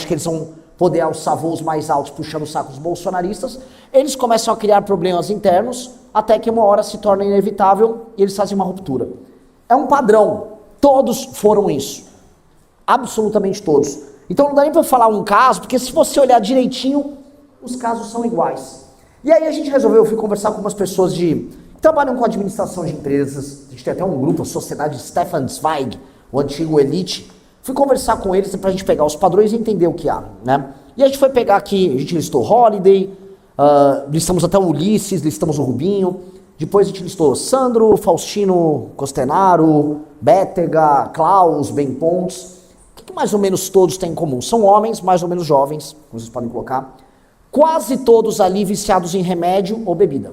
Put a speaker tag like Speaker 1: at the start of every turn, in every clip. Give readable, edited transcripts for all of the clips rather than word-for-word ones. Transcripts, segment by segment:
Speaker 1: que eles vão poder alçar voos mais altos puxando o saco dos bolsonaristas, eles começam a criar problemas internos até que uma hora se torna inevitável e eles fazem uma ruptura. É um padrão, todos foram isso, absolutamente todos. Então não dá nem para eu falar um caso, porque se você olhar direitinho, os casos são iguais. E aí a gente resolveu, eu fui conversar com umas pessoas que trabalham com administração de empresas, a gente tem até um grupo, a Sociedade Stefan Zweig, o antigo Elite. Fui conversar com eles pra gente pegar os padrões e entender o que há, né? E a gente foi pegar aqui, a gente listou Holiday, listamos até o Ulisses, listamos o Rubinho, depois a gente listou Sandro, Faustino Costenaro, Bétega, Klaus, Ben Pontes. O que mais ou menos todos têm em comum? São homens, mais ou menos jovens, como vocês podem colocar, quase todos ali viciados em remédio ou bebida.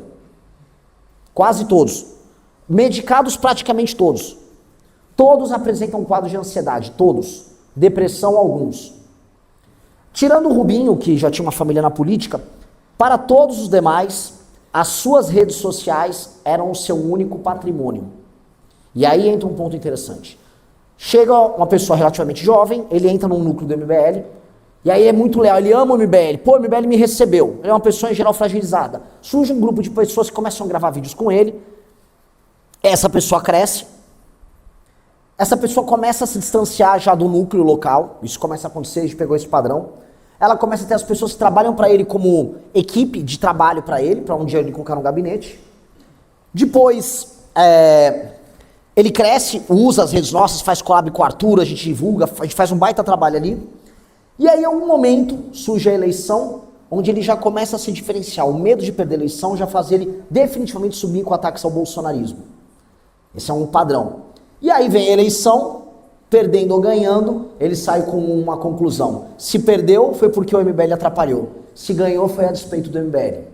Speaker 1: Quase todos. Medicados praticamente todos. Todos apresentam um quadro de ansiedade, todos. Depressão, alguns. Tirando o Rubinho, que já tinha uma família na política, para todos os demais, as suas redes sociais eram o seu único patrimônio. E aí entra um ponto interessante. Chega uma pessoa relativamente jovem, ele entra num núcleo do MBL, e aí é muito leal, ele ama o MBL, pô, o MBL me recebeu, ele é uma pessoa em geral fragilizada. Surge um grupo de pessoas que começam a gravar vídeos com ele, essa pessoa cresce, essa pessoa começa a se distanciar já do núcleo local, isso começa a acontecer, a gente pegou esse padrão. Ela começa a ter as pessoas que trabalham para ele como equipe de trabalho para ele, para um dia ele colocar no gabinete. Depois, ele cresce, usa as redes nossas, faz collab com o Arthur, a gente divulga, a gente faz um baita trabalho ali. E aí, em algum momento, surge a eleição, onde ele já começa a se diferenciar. O medo de perder a eleição já faz ele definitivamente subir com ataques ao bolsonarismo. Esse é um padrão. E aí vem a eleição, perdendo ou ganhando, ele sai com uma conclusão. Se perdeu, foi porque o MBL atrapalhou. Se ganhou, foi a despeito do MBL.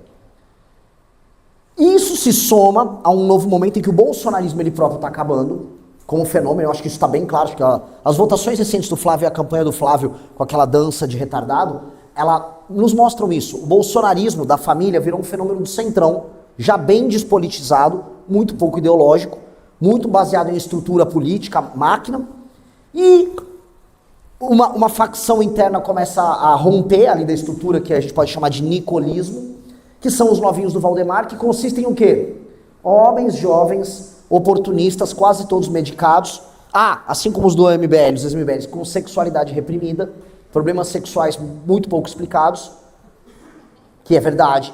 Speaker 1: Isso se soma a um novo momento em que o bolsonarismo ele próprio está acabando, como fenômeno. Eu acho que isso está bem claro. Acho que as votações recentes do Flávio e a campanha do Flávio, com aquela dança de retardado, ela nos mostram isso. O bolsonarismo da família virou um fenômeno do centrão, já bem despolitizado, muito pouco ideológico, muito baseado em estrutura política, máquina, e uma facção interna começa a romper ali da estrutura que a gente pode chamar de nicolismo, que são os novinhos do Valdemar, que consistem em o quê? Homens jovens, oportunistas, quase todos medicados, assim como os do MBL, os ex-MBLs, com sexualidade reprimida, problemas sexuais muito pouco explicados, que é verdade.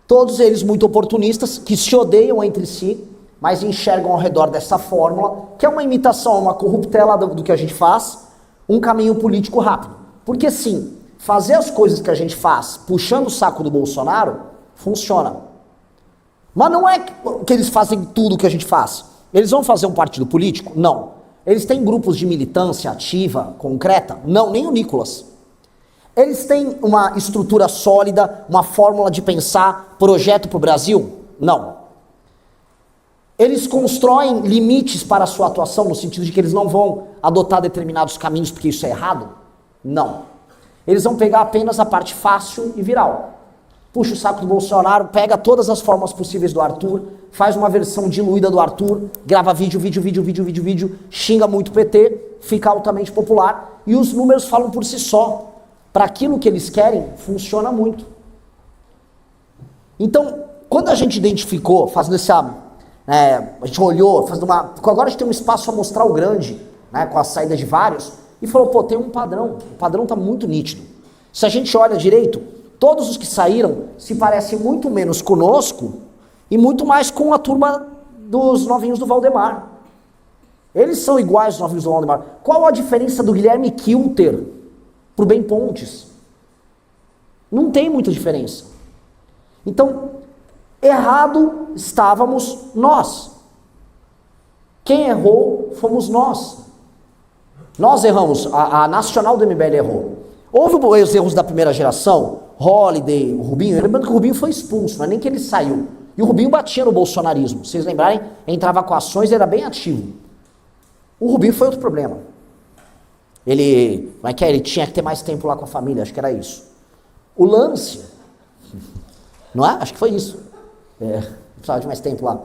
Speaker 1: Todos eles muito oportunistas, que se odeiam entre si, mas enxergam ao redor dessa fórmula, que é uma imitação, uma corruptela do que a gente faz, um caminho político rápido. Porque sim, fazer as coisas que a gente faz, puxando o saco do Bolsonaro, funciona. Mas não é que eles fazem tudo que a gente faz. Eles vão fazer um partido político? Não. Eles têm grupos de militância ativa, concreta? Não, nem o Nicolas. Eles têm uma estrutura sólida, uma fórmula de pensar, projeto para o Brasil? Não. Eles constroem limites para a sua atuação, no sentido de que eles não vão adotar determinados caminhos porque isso é errado? Não. Eles vão pegar apenas a parte fácil e viral. Puxa o saco do Bolsonaro, pega todas as formas possíveis do Arthur, faz uma versão diluída do Arthur, grava vídeo, xinga muito o PT, fica altamente popular, e os números falam por si só. Para aquilo que eles querem, funciona muito. Então, quando a gente identificou, fazendo a gente olhou, agora a gente tem um espaço amostral grande, né, com a saída de vários, e falou, pô, tem um padrão, o padrão está muito nítido. Se a gente olha direito, todos os que saíram se parecem muito menos conosco e muito mais com a turma dos novinhos do Valdemar. Eles são iguais aos novinhos do Valdemar. Qual a diferença do Guilherme Kilter pro Ben Pontes? Não tem muita diferença. Então, errado estávamos nós. Quem errou fomos nós. Nós erramos, a nacional do MBL errou. Houve os erros da primeira geração, Holiday, o Rubinho. Lembrando que o Rubinho foi expulso, não é nem que ele saiu. E o Rubinho batia no bolsonarismo. Se vocês lembrarem, entrava com ações, ele era bem ativo. O Rubinho foi outro problema. Ele tinha que ter mais tempo lá com a família, acho que era isso. O lance, não é? Acho que foi isso. Precisava de mais tempo lá.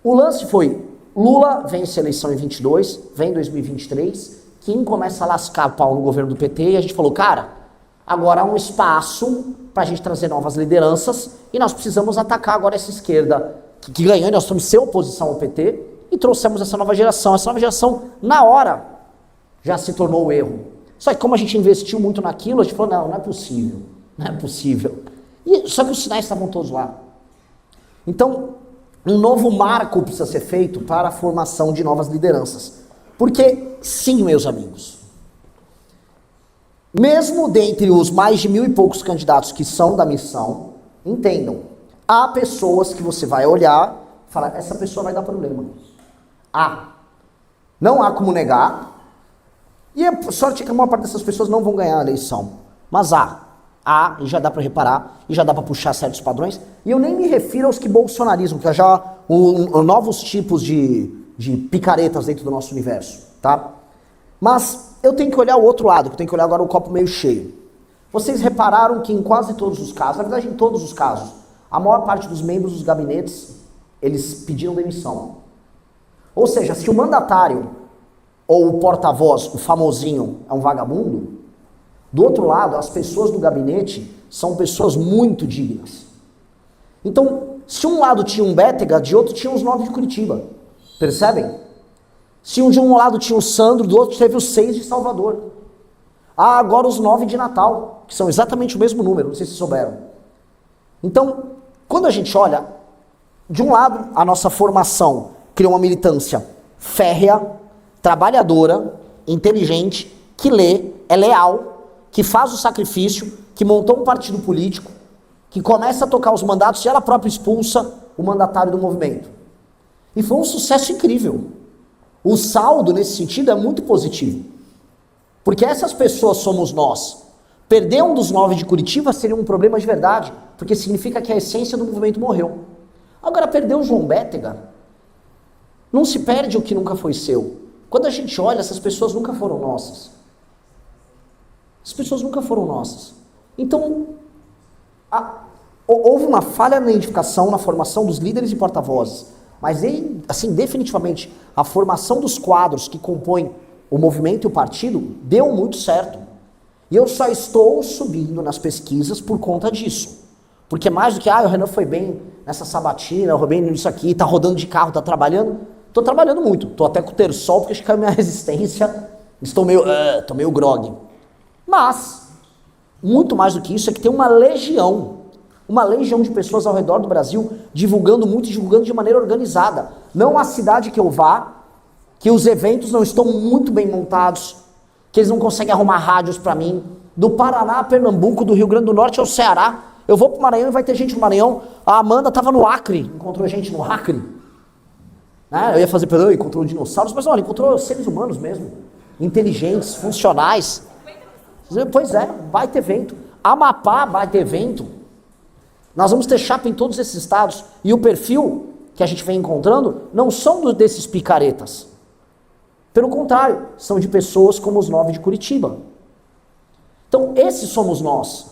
Speaker 1: O lance foi, Lula vence a eleição em 22, vem em 2023, quem começa a lascar o pau no governo do PT, e a gente falou, cara, agora há um espaço para a gente trazer novas lideranças e nós precisamos atacar agora essa esquerda que ganhou e nós estamos sem oposição ao PT e trouxemos essa nova geração. Essa nova geração, na hora, já se tornou o erro. Só que como a gente investiu muito naquilo, a gente falou, não é possível, não é possível. Só que os sinais estavam todos lá. Então, um novo marco precisa ser feito para a formação de novas lideranças. Porque, sim, meus amigos, mesmo dentre os mais de 1.000 e poucos candidatos que são da missão, entendam, há pessoas que você vai olhar e falar, essa pessoa vai dar problema. Não há como negar, e a sorte é que a maior parte dessas pessoas não vão ganhar a eleição. Mas e já dá para reparar, e já dá para puxar certos padrões, e eu nem me refiro aos que bolsonarismo, que é já novos tipos de picaretas dentro do nosso universo, tá? Mas eu tenho que olhar o outro lado, que eu tenho que olhar agora o copo meio cheio. Vocês repararam que em quase todos os casos, na verdade em todos os casos, a maior parte dos membros dos gabinetes, eles pediram demissão. Ou seja, se o mandatário ou o porta-voz, o famosinho, é um vagabundo, do outro lado, as pessoas do gabinete são pessoas muito dignas. Então, se um lado tinha um Bétega, de outro tinha os 9 de Curitiba. Percebem? Se de um lado tinha o Sandro, do outro teve os 6 de Salvador. Agora os 9 de Natal, que são exatamente o mesmo número, não sei se souberam. Então, quando a gente olha, de um lado, a nossa formação criou uma militância férrea, trabalhadora, inteligente, que lê, é leal, que faz o sacrifício, que montou um partido político, que começa a tocar os mandatos e ela própria expulsa o mandatário do movimento. E foi um sucesso incrível. O saldo, nesse sentido, é muito positivo. Porque essas pessoas somos nós. Perder um dos 9 de Curitiba seria um problema de verdade, porque significa que a essência do movimento morreu. Agora, perder o João Bétega, não se perde o que nunca foi seu. Quando a gente olha, essas pessoas nunca foram nossas. As pessoas nunca foram nossas. Então, houve uma falha na identificação, na formação dos líderes e porta-vozes. Mas, assim, definitivamente, a formação dos quadros que compõem o movimento e o partido deu muito certo. E eu só estou subindo nas pesquisas por conta disso. Porque mais do que, o Renan foi bem nessa sabatina, foi bem nisso aqui, tá rodando de carro, tá trabalhando. Tô trabalhando muito. Tô até com o terçol, porque acho que caiu minha resistência. Estou meio grog. Mas, muito mais do que isso, é que tem uma legião de pessoas ao redor do Brasil divulgando muito e divulgando de maneira organizada. Não a cidade que eu vá, que os eventos não estão muito bem montados, que eles não conseguem arrumar rádios para mim. Do Paraná a Pernambuco, do Rio Grande do Norte ao Ceará. Eu vou pro Maranhão e vai ter gente no Maranhão. A Amanda estava no Acre, encontrou gente no Acre. Eu ia fazer, encontrou dinossauros, mas olha, encontrou seres humanos mesmo. Inteligentes, funcionais. Pois é, vai ter evento. Amapá vai ter evento. Nós vamos ter chapa em todos esses estados. E o perfil que a gente vem encontrando não são desses picaretas. Pelo contrário, são de pessoas como os 9 de Curitiba. Então, esses somos nós.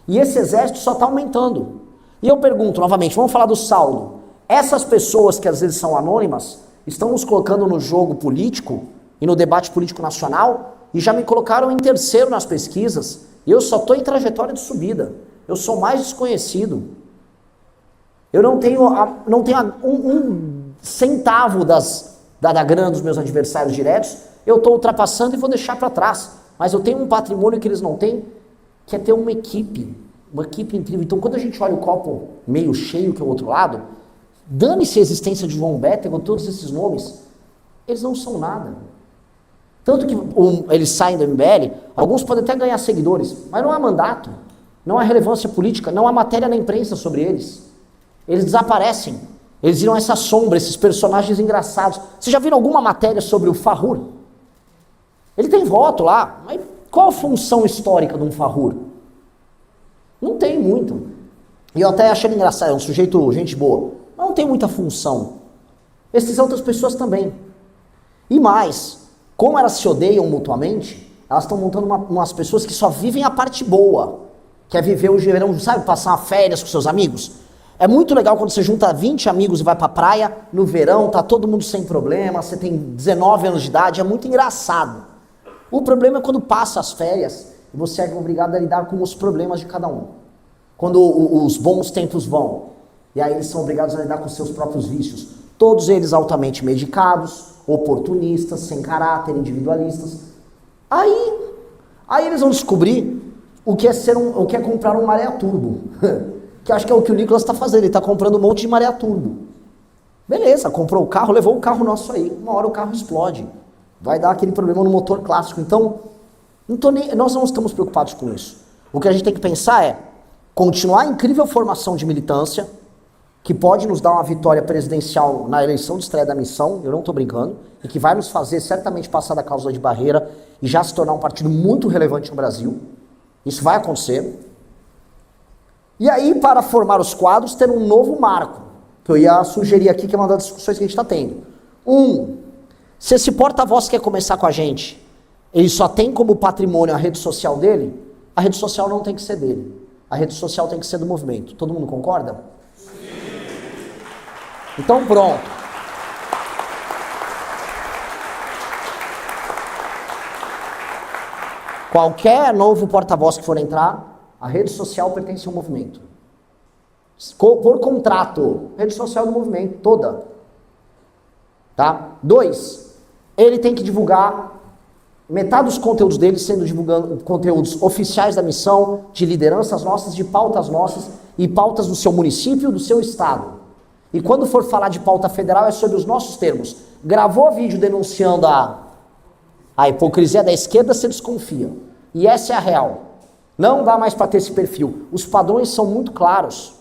Speaker 1: E esse exército só está aumentando. E eu pergunto novamente, vamos falar do saldo. Essas pessoas que às vezes são anônimas, estão nos colocando no jogo político e no debate político nacional e já me colocaram em terceiro nas pesquisas. E eu só estou em trajetória de subida. Eu sou mais desconhecido. Eu não tenho um centavo da grana dos meus adversários diretos. Eu estou ultrapassando e vou deixar para trás. Mas eu tenho um patrimônio que eles não têm, que é ter uma equipe incrível. Então, quando a gente olha o copo meio cheio, que é o outro lado, dane-se a existência de João Bétega, todos esses nomes, eles não são nada. Tanto que eles saem do MBL, alguns podem até ganhar seguidores, mas não há mandato, não há relevância política, não há matéria na imprensa sobre eles. Eles desaparecem, eles viram essa sombra, esses personagens engraçados. Vocês já viram alguma matéria sobre o Farrur? Ele tem voto lá, mas qual a função histórica de um Farrur? Não tem muito. E eu até achei ele engraçado, é um sujeito, gente boa, mas não tem muita função. Essas outras pessoas também. E mais, como elas se odeiam mutuamente, elas estão montando umas pessoas que só vivem a parte boa, que é viver o verão, sabe, passar uma férias com seus amigos. É muito legal quando você junta 20 amigos e vai pra praia, no verão, tá todo mundo sem problema, você tem 19 anos de idade, é muito engraçado. O problema é quando passa as férias e você é obrigado a lidar com os problemas de cada um. Quando os bons tempos vão, e aí eles são obrigados a lidar com seus próprios vícios. Todos eles altamente medicados, oportunistas, sem caráter, individualistas. Aí eles vão descobrir o que é comprar um maré turbo. Que acho que é o que o Nicolas está fazendo, ele está comprando um monte de maré turbo. Beleza, comprou o carro, levou o carro nosso aí. Uma hora o carro explode. Vai dar aquele problema no motor clássico. Então, nós não estamos preocupados com isso. O que a gente tem que pensar é continuar a incrível formação de militância, que pode nos dar uma vitória presidencial na eleição de estreia da missão, eu não estou brincando, e que vai nos fazer certamente passar da cláusula de barreira e já se tornar um partido muito relevante no Brasil. Isso vai acontecer. E aí, para formar os quadros, ter um novo marco, que eu ia sugerir aqui, que é uma das discussões que a gente está tendo. Se esse porta-voz quer começar com a gente, ele só tem como patrimônio a rede social dele, a rede social não tem que ser dele. A rede social tem que ser do movimento. Todo mundo concorda? Então pronto. Qualquer novo porta-voz que for entrar, a rede social pertence ao movimento. Por contrato, rede social do movimento toda. Tá? 2, ele tem que divulgar metade dos conteúdos dele sendo divulgando conteúdos oficiais da missão, de lideranças nossas, de pautas nossas e pautas do seu município, do seu estado. E quando for falar de pauta federal é sobre os nossos termos. Gravou vídeo denunciando a hipocrisia da esquerda, você desconfia. E essa é a real. Não dá mais para ter esse perfil. Os padrões são muito claros.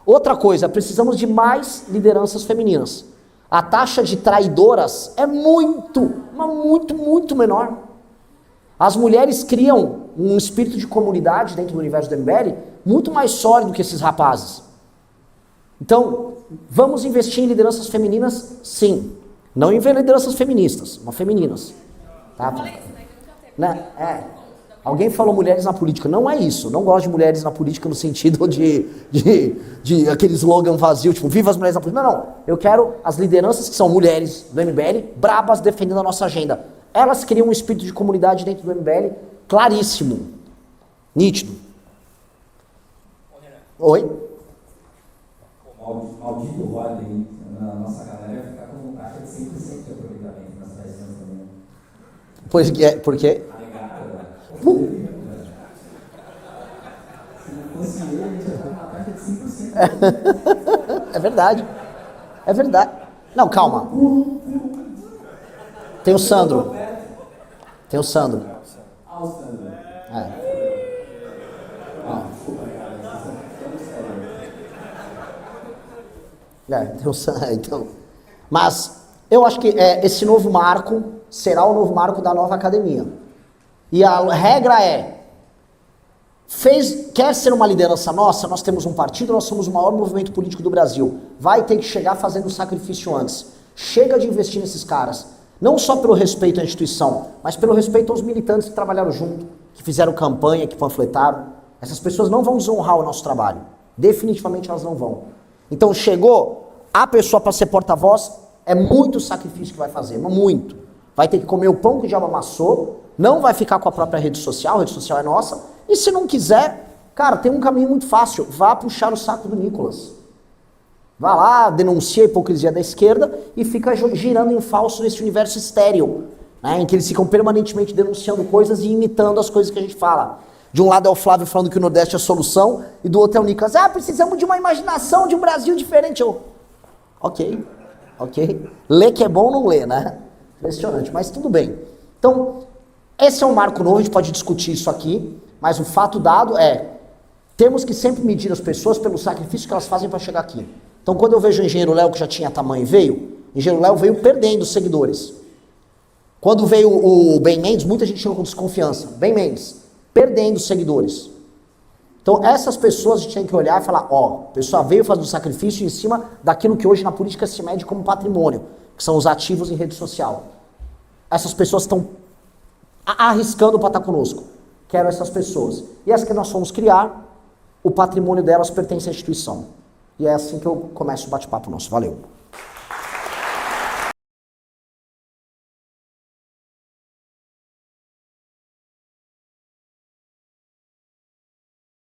Speaker 1: Outra coisa, precisamos de mais lideranças femininas. A taxa de traidoras é muito menor. As mulheres criam um espírito de comunidade dentro do universo do MBL muito mais sólido que esses rapazes. Então, vamos investir em lideranças femininas? Sim. Não em lideranças feministas, mas femininas. Tá? Né? Alguém falou mulheres na política. Não é isso. Não gosto de mulheres na política no sentido de aquele slogan vazio, tipo, viva as mulheres na política. Não. Eu quero as lideranças que são mulheres do MBL, brabas, defendendo a nossa agenda. Elas criam um espírito de comunidade dentro do MBL claríssimo. Nítido. Oi?
Speaker 2: O maldito Rodney, na nossa galera, vai ficar com um taxa de 100% de aproveitamento nas festas também.
Speaker 1: Por quê?
Speaker 2: Se não fosse ele, a gente ia estar com uma taxa de 5%.
Speaker 1: É verdade. É verdade. Não, calma. Tem o Sandro.
Speaker 2: Ah, o Sandro.
Speaker 1: Tem o Sandro. Então. Mas eu acho que esse novo marco será o novo marco da nova academia. E a regra quer ser uma liderança nossa? Nós temos um partido, nós somos o maior movimento político do Brasil. Vai ter que chegar fazendo o sacrifício antes. Chega de investir nesses caras. Não só pelo respeito à instituição, mas pelo respeito aos militantes que trabalharam junto, que fizeram campanha, que panfletaram. Essas pessoas não vão desonrar o nosso trabalho. Definitivamente elas não vão. Então chegou a pessoa para ser porta-voz, é muito sacrifício que vai fazer, mas muito. Vai ter que comer o pão que o diabo amassou, não vai ficar com a própria rede social é nossa, e se não quiser, cara, tem um caminho muito fácil, vá puxar o saco do Nicolas. Vá lá, denuncia a hipocrisia da esquerda e fica girando em falso nesse universo estéril, né, em que eles ficam permanentemente denunciando coisas e imitando as coisas que a gente fala. De um lado é o Flávio falando que o Nordeste é a solução, e do outro é o Nicolas, precisamos de uma imaginação, de um Brasil diferente. Ok. Lê que é bom, não lê, né? Impressionante, mas tudo bem. Então, esse é um marco novo, a gente pode discutir isso aqui, mas o fato dado temos que sempre medir as pessoas pelo sacrifício que elas fazem para chegar aqui. Então, quando eu vejo o engenheiro Léo, que já tinha tamanho e veio, o engenheiro Léo veio perdendo seguidores. Quando veio o Ben Mendes, muita gente chegou com desconfiança. Ben Mendes, perdendo seguidores. Então, essas pessoas a gente tem que olhar e falar, a pessoa veio fazer um sacrifício em cima daquilo que hoje na política se mede como patrimônio, que são os ativos em rede social. Essas pessoas estão arriscando para estar conosco. Quero essas pessoas. E as que nós fomos criar, o patrimônio delas pertence à instituição. E é assim que eu começo o bate-papo nosso. Valeu.